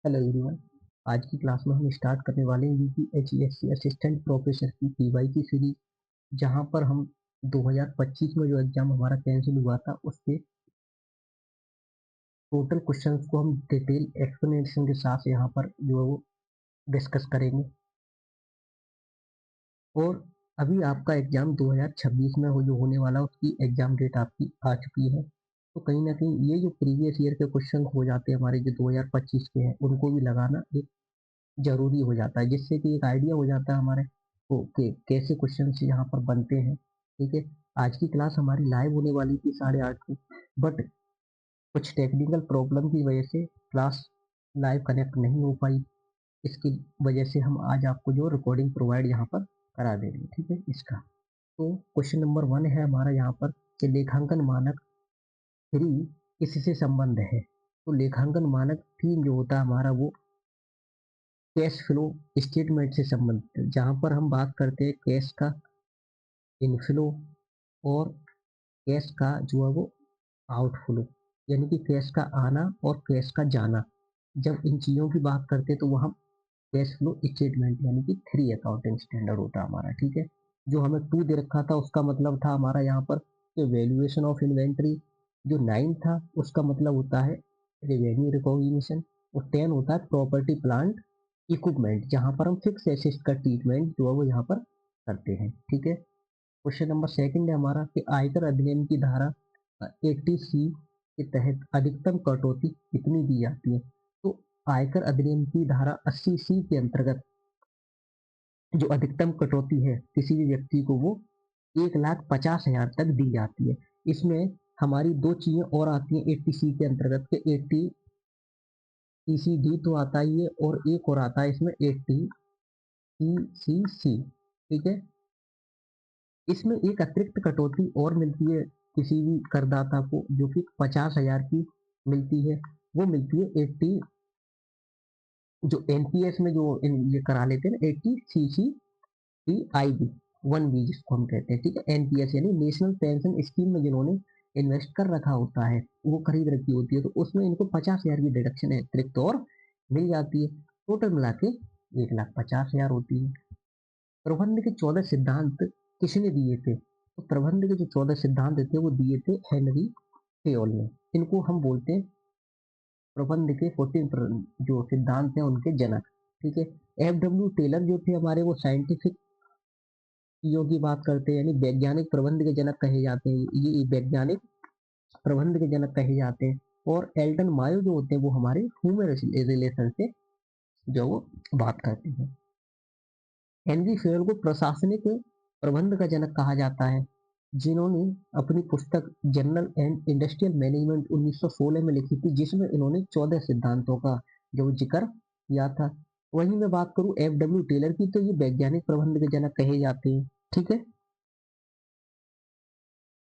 Hello everyone. आज की class में हम स्टार्ट करने वाले हैं यूपीएचईएससी असिस्टेंट प्रोफेसर की पीवाई की सीरीज, जहां पर हम 2025 में जो एग्जाम हमारा कैंसिल हुआ था उसके टोटल क्वेश्चंस को हम डिटेल एक्सप्लेनेशन के साथ यहां पर जो है वो डिस्कस करेंगे। और अभी आपका एग्जाम 2026 में जो होने वाला उसकी एग्जाम डेट आपकी आ चुकी है, तो कहीं ना कहीं ये जो प्रीवियस ईयर के क्वेश्चन हो जाते हैं हमारे जो 2025 के हैं उनको भी लगाना एक जरूरी हो जाता है, जिससे कि एक आइडिया हो जाता है हमारे को कि कैसे क्वेश्चन यहाँ पर बनते हैं। ठीक है। आज की क्लास हमारी लाइव होने वाली थी 8:30 को, बट कुछ टेक्निकल प्रॉब्लम की वजह से क्लास लाइव कनेक्ट नहीं हो पाई। इसकी वजह से हम आज आपको जो रिकॉर्डिंग प्रोवाइड यहाँ पर करा दे रहे हैं। ठीक है। इसका तो क्वेश्चन नंबर 1 है हमारा यहाँ पर कि लेखांकन मानक 3 किससे संबंध है। तो लेखांकन मानक 3 जो होता है हमारा वो कैश फ्लो स्टेटमेंट से संबंधित है, जहां पर हम बात करते हैं कैश का इनफ्लो और कैश का जो है वो आउटफ्लो, यानी कि कैश का आना और कैश का जाना। जब इन चीजों की बात करते हैं तो वह हम कैश फ्लो स्टेटमेंट यानी कि 3 अकाउंटिंग स्टैंडर्ड होता है हमारा। ठीक है। जो हमें 2 दे रखा था उसका मतलब था हमारा यहाँ पर वैल्यूएशन ऑफ इन्वेंट्री। जो 9 था उसका मतलब होता है रेवेन्यू रिकॉग्निशन। और 10 होता है प्रॉपर्टी प्लांट इक्विपमेंट, जहां पर हम फिक्स एसेट का ट्रीटमेंट जो है वो यहाँ पर करते हैं। ठीक है। क्वेश्चन नंबर 2 है हमारा कि आयकर अधिनियम की धारा 80C के तहत अधिकतम कटौती कितनी दी जाती है। तो आयकर अधिनियम की धारा 80C के अंतर्गत जो अधिकतम कटौती है किसी भी व्यक्ति को वो 1,50,000 तक दी जाती है। इसमें हमारी 2 चीजें और आती हैं 80C के अंतर्गत के 80ECD तो आता ही है और एक और आता है इसमें 80ECC। ठीक है। इसमें एक अतिरिक्त कटौती और मिलती है किसी भी करदाता को, जो कि 50,000 की मिलती है। वो मिलती है 80 जो एनपीएस में जो ये करा लेते हैं ना, 80CCPIB 1B जिसको हम कहते हैं। ठीक है। एनपीएस यानी नेशनल पेंशन स्कीम में जिन्होंने इन्वेस्ट कर रखा होता है, वो खरीद रखी होती है, तो उसमें इनको 50,000 की डिडक्शन है अतिरिक्त और मिल जाती है। टोटल मिला के 1,50,000 होती है। प्रबंध के 14 सिद्धांत किसने दिए थे। तो प्रबंध के जो 14 सिद्धांत थे वो दिए थे हेनरी फेयोल ने। इनको हम बोलते हैं प्रबंध के 14 जो सिद्धांत हैं उनके जनक। ठीक है। एफ डब्ल्यू टेलर जो थे हमारे वो साइंटिफिक चीजों की बात करते हैं, यानी वैज्ञानिक प्रबंध के जनक कहे जाते हैं। ये वैज्ञानिक प्रबंध के जनक कहे जाते हैं। और एल्टन मायो जो होते हैं वो हमारे ह्यूमन रिलेशन से जो वो बात करते हैं। हेनरी फेयर को प्रशासनिक प्रबंध का जनक कहा जाता है, जिन्होंने अपनी पुस्तक जनरल एंड इंडस्ट्रियल मैनेजमेंट 1916 में लिखी थी, जिसमें इन्होंने 14 सिद्धांतों का जो जिक्र किया था। वहीं मैं बात करूं एफ डब्ल्यू टेलर की, तो ये वैज्ञानिक प्रबंध के जनक कहे जाते हैं। ठीक है।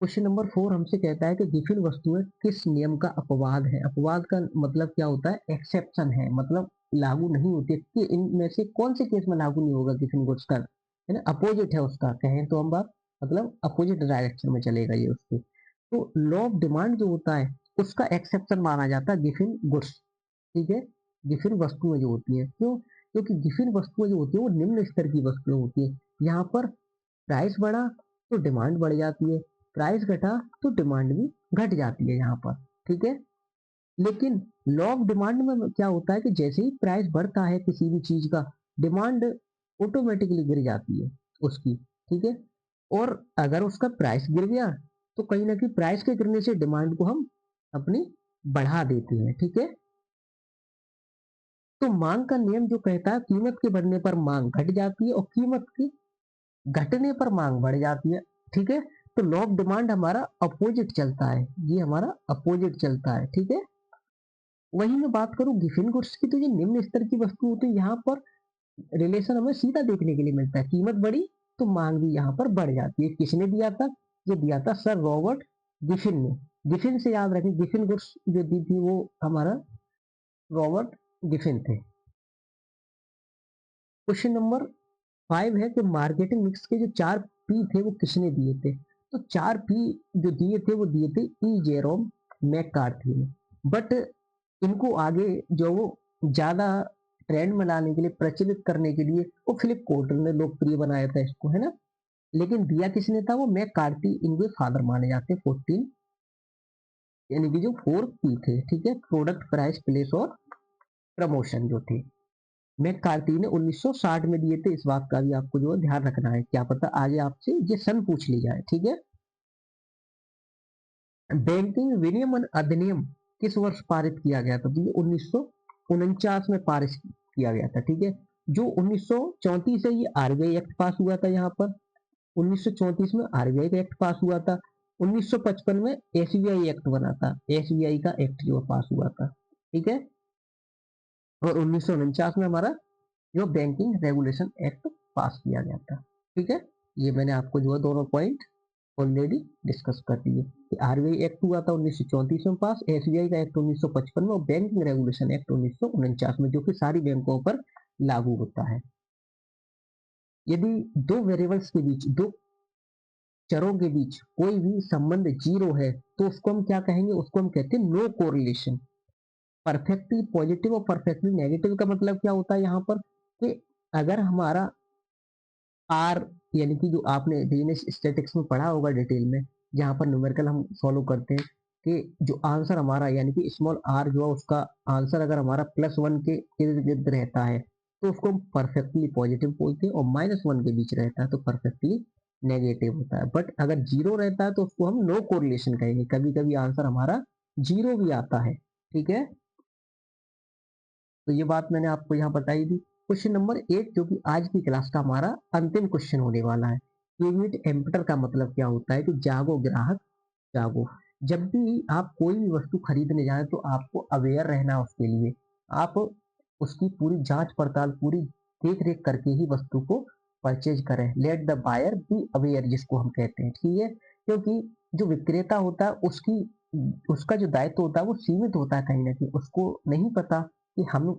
क्वेश्चन नंबर 4 हमसे कहता है कि गिफिन वस्तुएं किस नियम का अपवाद है। अपवाद का मतलब क्या होता है, एक्सेप्शन है, मतलब लागू नहीं होती कि इनमें से कौन से केस में लागू नहीं होगा गिफिन गुड्स का, है ना, अपोजिट है उसका, कहें तो हम बात मतलब अपोजिट डायरेक्शन में चलेगा ये उसके। तो लॉ ऑफ डिमांड जो होता है उसका एक्सेप्शन माना जाता है गिफिन गुड्स। ठीक है। गिफिन वस्तुएं जो होती है, क्यों, क्योंकि गिफिन वस्तुएं जो होती है वो निम्न स्तर की वस्तुएं होती है। यहाँ पर प्राइस बढ़ा तो डिमांड बढ़ जाती है, प्राइस घटा तो डिमांड भी घट जाती है यहाँ पर। ठीक है। लेकिन लॉ ऑफ डिमांड में क्या होता है कि जैसे ही प्राइस बढ़ता है किसी भी चीज का, डिमांड ऑटोमेटिकली गिर जाती है उसकी। ठीक है। और अगर उसका प्राइस गिर गया तो कहीं ना कहीं प्राइस के गिरने से डिमांड को हम अपनी बढ़ा देते हैं। ठीक है। तो मांग का नियम जो कहता है कीमत के बढ़ने पर मांग घट जाती है और कीमत की घटने पर मांग बढ़ जाती है। ठीक है। तो लॉ ऑफ डिमांड हमारा अपोजिट चलता है, ये हमारा अपोजिट चलता है। ठीक है। वहीं मैं बात करूं गिफिन गुड्स की, तो ये निम्न स्तर की वस्तु होती है। यहाँ पर रिलेशन हमें सीधा देखने के लिए मिलता है, कीमत बढ़ी तो मांग भी यहाँ पर बढ़ जाती है। किसने दिया था, ये दिया था सर रॉबर्ट गिफिन ने। गिफिन से याद रखें, गिफिन गुड्स जो दी थी वो हमारा रॉबर्ट गिफिन थे। क्वेश्चन नंबर 5 है कि मार्केटिंग मिक्स के जो 4 पी थे वो किसने दिए थे। तो 4 पी जो दिए थे वो दिए थे ई जेरोम मैककार्थी ने। बट इनको आगे जो वो ज़्यादा ट्रेंड में लाने के लिए, प्रचलित करने के लिए वो फिलिप कोटल ने लोकप्रिय बनाया था इसको, है ना? लेकिन दिया किसने था? वो मैककार्थी इनके फादर माने जाते हैं। 14 यानी कि जो 4 पी थे, ठीक है? प्रोडक्ट, प्राइस, प्लेस और प्रमोशन जो थे, मैककार्थी ने 1960 में दिए थे। इस बात का भी आपको जो है ध्यान रखना है, क्या पता आगे आपसे ये सन पूछ ली जाए, ठीक है? बैंकिंग विनियमन अधिनियम किस वर्ष पारित किया गया था? तो ये 1949 में पारित किया गया था, ठीक है? जो 1934 है ये आरबीआई एक्ट पास हुआ था यहाँ पर। 1934 में आरबीआई का एक्ट पास हुआ था। 1955 में एसबीआई एक्ट बना था, एसबीआई का एक्ट जो पास हुआ था, ठीक है? और 1949 में हमारा जो बैंकिंग रेगुलेशन एक्ट पास किया गया था, ठीक है? ये मैंने आपको जो है दोनों पॉइंट ऑलरेडी डिस्कस कर दिए कि आरबीआई एक्ट हुआ था 1934 में पास, एसबीआई का एक्ट 1955 में और बैंकिंग रेगुलेशन एक्ट 1949 में, जो कि सारी बैंकों पर लागू होता है। यदि दो वेरिएबल्स के बीच, दो चरों के बीच कोई भी संबंध जीरो है तो उसको हम क्या कहेंगे? उसको हम कहते हैं नो कोरिलेशन। परफेक्टली पॉजिटिव और परफेक्टली नेगेटिव का मतलब क्या होता है यहाँ पर? कि अगर हमारा आर, यानी कि जो आपने बिजनेस स्टैटिक्स में पढ़ा होगा डिटेल में, जहाँ पर न्यूमेरिकल हम फॉलो करते हैं कि जो आंसर हमारा यानी कि स्मॉल आर जो है उसका आंसर अगर हमारा +1 के इर्द गिर्द रहता है तो उसको हम परफेक्टली पॉजिटिव बोलते हैं, और -1 के बीच रहता है तो परफेक्टली नेगेटिव होता है। बट अगर जीरो रहता है तो उसको हम नो कोरिलेशन कहेंगे। कभी कभी आंसर हमारा जीरो भी आता है, ठीक है? तो ये बात मैंने आपको यहाँ बताई थी। क्वेश्चन नंबर 8 जो कि आज की क्लास का हमारा अंतिम क्वेश्चन होने वाला है। क्विट एम्पटर का मतलब क्या होता है? कि जागो ग्राहक जागो। जब भी आप कोई भी वस्तु खरीदने जाए तो आपको अवेयर रहना उसके लिए। आप उसकी पूरी जांच पड़ताल, पूरी देख रेख करके ही वस्तु को परचेज करें। Let the buyer be aware जिसको हम कहते हैं, ठीक है? क्योंकि जो विक्रेता होता है उसकी उसका जो दायित्व होता है वो सीमित होता है, कहीं ना कहीं उसको नहीं पता कि हम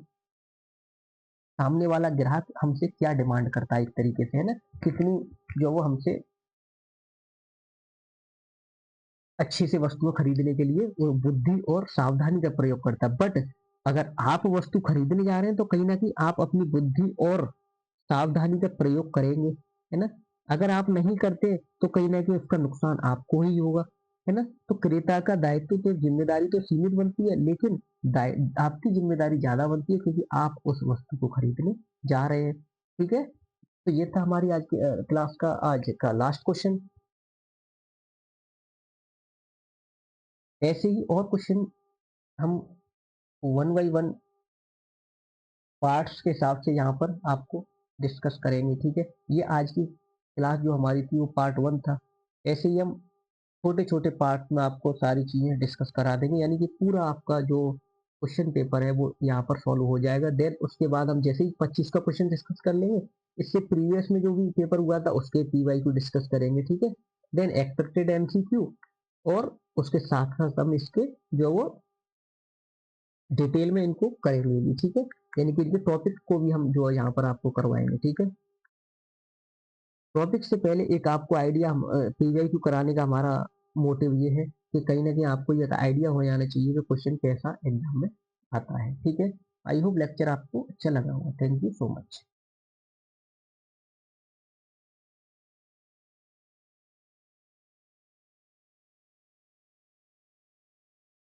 सामने वाला ग्राहक हमसे क्या डिमांड करता है, एक तरीके से, है ना? कितनी जो वो हमसे अच्छी से वस्तुएं खरीदने के लिए वो बुद्धि और सावधानी का प्रयोग करता है। बट अगर आप वस्तु खरीदने जा रहे हैं तो कहीं ना कहीं आप अपनी बुद्धि और सावधानी का प्रयोग करेंगे, है ना? अगर आप नहीं करते तो कहीं ना कहीं उसका नुकसान आपको ही होगा, है ना? तो क्रेता का दायित्व तो, जिम्मेदारी तो सीमित बनती है, लेकिन आपकी जिम्मेदारी ज्यादा बनती है क्योंकि आप उस वस्तु को खरीदने जा रहे हैं, ठीक है? तो ये था हमारी आज की क्लास का आज का लास्ट क्वेश्चन। ऐसे ही और क्वेश्चन हम वन बाई वन पार्ट्स के हिसाब से यहाँ पर आपको डिस्कस करेंगे, ठीक है? ये आज की क्लास जो हमारी थी वो पार्ट 1 था। ऐसे ही हम छोटे छोटे पार्ट में आपको सारी चीजें डिस्कस करा देंगे, यानी कि पूरा आपका जो क्वेश्चन पेपर है वो यहाँ पर सॉल्व हो जाएगा। देन उसके बाद हम जैसे ही 25 का क्वेश्चन डिस्कस कर लेंगे, इससे प्रीवियस में जो भी पेपर हुआ था उसके पीवाई को डिस्कस करेंगे, ठीक है? देन एक्सपेक्टेड एमसीक्यू, और उसके साथ साथ हम इसके जो वो डिटेल में इनको करेंगे भी, ठीक है? यानी कि इनके टॉपिक को भी हम जो है यहाँ पर आपको करवाएंगे, ठीक है? टॉपिक से पहले एक आपको आइडिया, पीवाईक्यू कराने का हमारा मोटिव ये है कि कहीं ना कहीं आपको ये आइडिया हो जाना चाहिए कि क्वेश्चन कैसा एग्जाम में आता है, ठीक है? आई होप लेक्चर आपको अच्छा लगा होगा। Thank you so much.